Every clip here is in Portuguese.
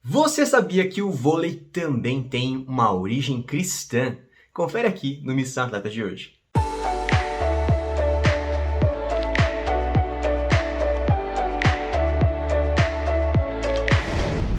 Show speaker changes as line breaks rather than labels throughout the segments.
Você sabia que o vôlei também tem uma origem cristã? Confere aqui no Missão Atleta de hoje.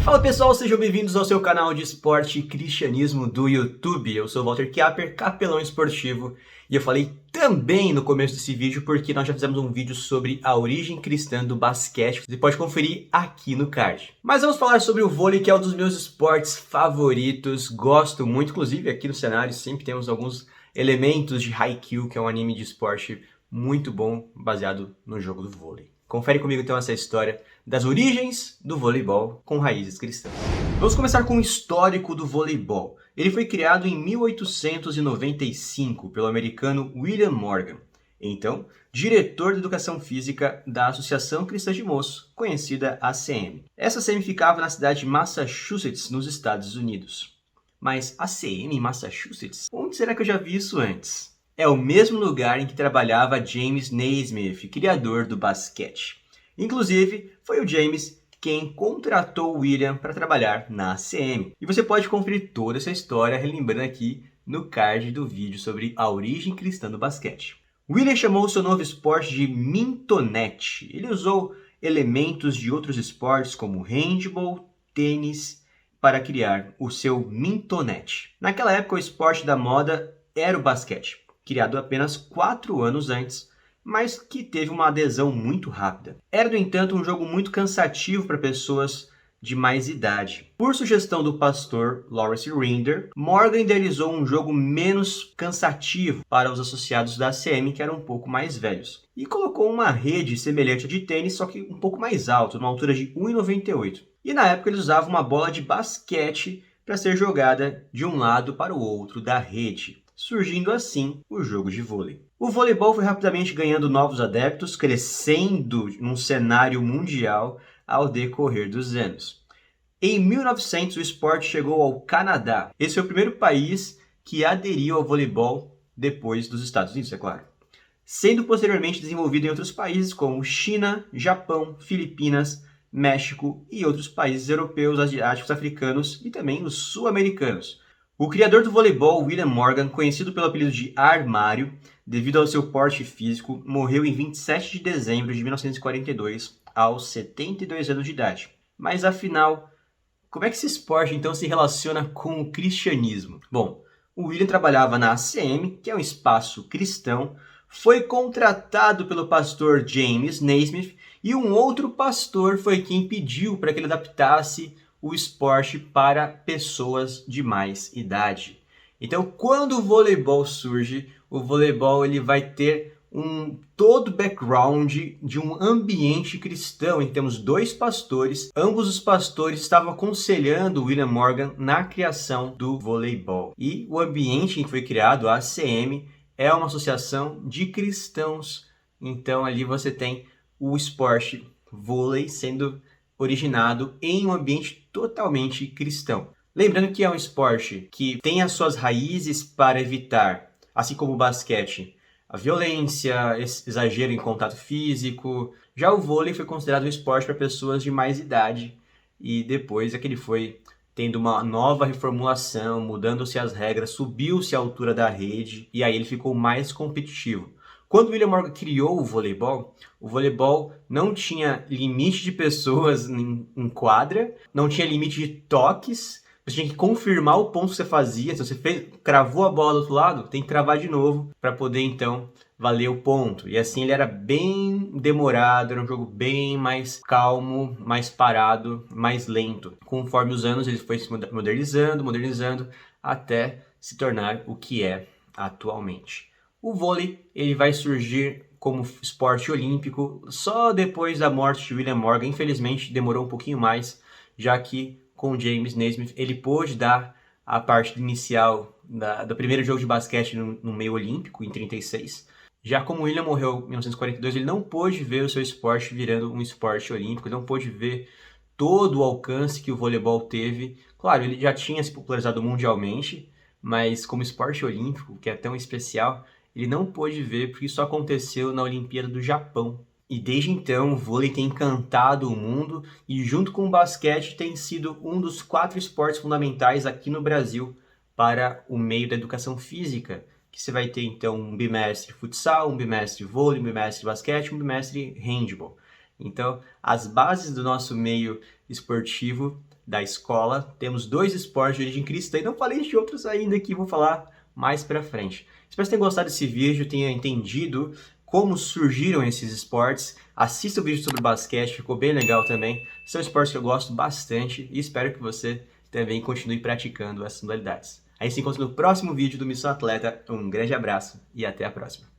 Fala pessoal, sejam bem-vindos ao seu canal de esporte e cristianismo do YouTube. Eu sou o Walter Kiaper, capelão esportivo, e eu falei também no começo desse vídeo porque nós já fizemos um vídeo sobre a origem cristã do basquete. Você pode conferir aqui no card. Mas vamos falar sobre o vôlei, que é um dos meus esportes favoritos. Gosto muito, inclusive aqui no cenário sempre temos alguns elementos de Haikyuu, que é um anime de esporte muito bom, baseado no jogo do vôlei. Confere comigo então essa história das origens do voleibol com raízes cristãs. Vamos começar com o histórico do voleibol. Ele foi criado em 1895 pelo americano William Morgan, então diretor de educação física da Associação Cristã de Moço, conhecida ACM. Essa ACM ficava na cidade de Massachusetts, nos Estados Unidos. Mas ACM em Massachusetts? Onde será que eu já vi isso antes? É o mesmo lugar em que trabalhava James Naismith, criador do basquete. Inclusive, foi o James quem contratou o William para trabalhar na ACM. E você pode conferir toda essa história relembrando aqui no card do vídeo sobre a origem cristã do basquete. William chamou o seu novo esporte de mintonete. Ele usou elementos de outros esportes como handball, tênis, para criar o seu mintonete. Naquela época, o esporte da moda era o basquete, criado apenas 4 anos antes, mas que teve uma adesão muito rápida. Era, no entanto, um jogo muito cansativo para pessoas de mais idade. Por sugestão do pastor Lawrence Rinder, Morgan idealizou um jogo menos cansativo para os associados da ACM, que eram um pouco mais velhos, e colocou uma rede semelhante à de tênis, só que um pouco mais alta, numa altura de 1,98. E na época eles usavam uma bola de basquete para ser jogada de um lado para o outro da rede, surgindo assim o jogo de vôlei. O voleibol foi rapidamente ganhando novos adeptos, crescendo num cenário mundial ao decorrer dos anos. Em 1900, o esporte chegou ao Canadá. Esse foi o primeiro país que aderiu ao voleibol depois dos Estados Unidos, é claro. Sendo posteriormente desenvolvido em outros países como China, Japão, Filipinas, México e outros países europeus, asiáticos, africanos e também os sul-americanos. O criador do voleibol, William Morgan, conhecido pelo apelido de Armário, devido ao seu porte físico, morreu em 27 de dezembro de 1942, aos 72 anos de idade. Mas afinal, como é que esse esporte então se relaciona com o cristianismo? Bom, o William trabalhava na ACM, que é um espaço cristão, foi contratado pelo pastor James Naismith e um outro pastor foi quem pediu para que ele adaptasse o esporte para pessoas de mais idade. Então, quando o voleibol surge, o voleibol ele vai ter todo o background de um ambiente cristão. E temos 2 pastores, ambos os pastores estavam aconselhando William Morgan na criação do voleibol. E o ambiente em que foi criado, a ACM, é uma associação de cristãos. Então, ali você tem o esporte vôlei sendo originado em um ambiente totalmente cristão. Lembrando que é um esporte que tem as suas raízes para evitar, assim como o basquete, a violência, exagero em contato físico. Já o vôlei foi considerado um esporte para pessoas de mais idade e depois é que ele foi tendo uma nova reformulação, mudando-se as regras, subiu-se a altura da rede e aí ele ficou mais competitivo. Quando William Morgan criou o voleibol não tinha limite de pessoas em quadra, não tinha limite de toques, você tinha que confirmar o ponto que você fazia. Se você cravou a bola do outro lado, tem que cravar de novo para poder então valer o ponto. E assim ele era bem demorado, era um jogo bem mais calmo, mais parado, mais lento. Conforme os anos ele foi se modernizando até se tornar o que é atualmente. O vôlei ele vai surgir como esporte olímpico só depois da morte de William Morgan. Infelizmente demorou um pouquinho mais, já que com James Naismith ele pôde dar a parte inicial do primeiro jogo de basquete no meio olímpico, em 36. Já como William morreu em 1942, ele não pôde ver o seu esporte virando um esporte olímpico, não pôde ver todo o alcance que o voleibol teve. Claro, ele já tinha se popularizado mundialmente, mas como esporte olímpico, que é tão especial, ele não pôde ver porque isso aconteceu na Olimpíada do Japão, E desde então, o vôlei tem encantado o mundo e, junto com o basquete, tem sido um dos 4 esportes fundamentais aqui no Brasil para o meio da educação física, que você vai ter então um bimestre futsal, um bimestre vôlei, um bimestre basquete, um bimestre handball. Então, as bases do nosso meio esportivo da escola, temos 2 esportes de origem cristã e não falei de outros ainda que vou falar mais para frente. Espero que tenham gostado desse vídeo, tenha entendido como surgiram esses esportes. Assista o vídeo sobre basquete, ficou bem legal também. São esportes que eu gosto bastante e espero que você também continue praticando essas modalidades. Aí se encontra no próximo vídeo do Missão Atleta. Um grande abraço e até a próxima.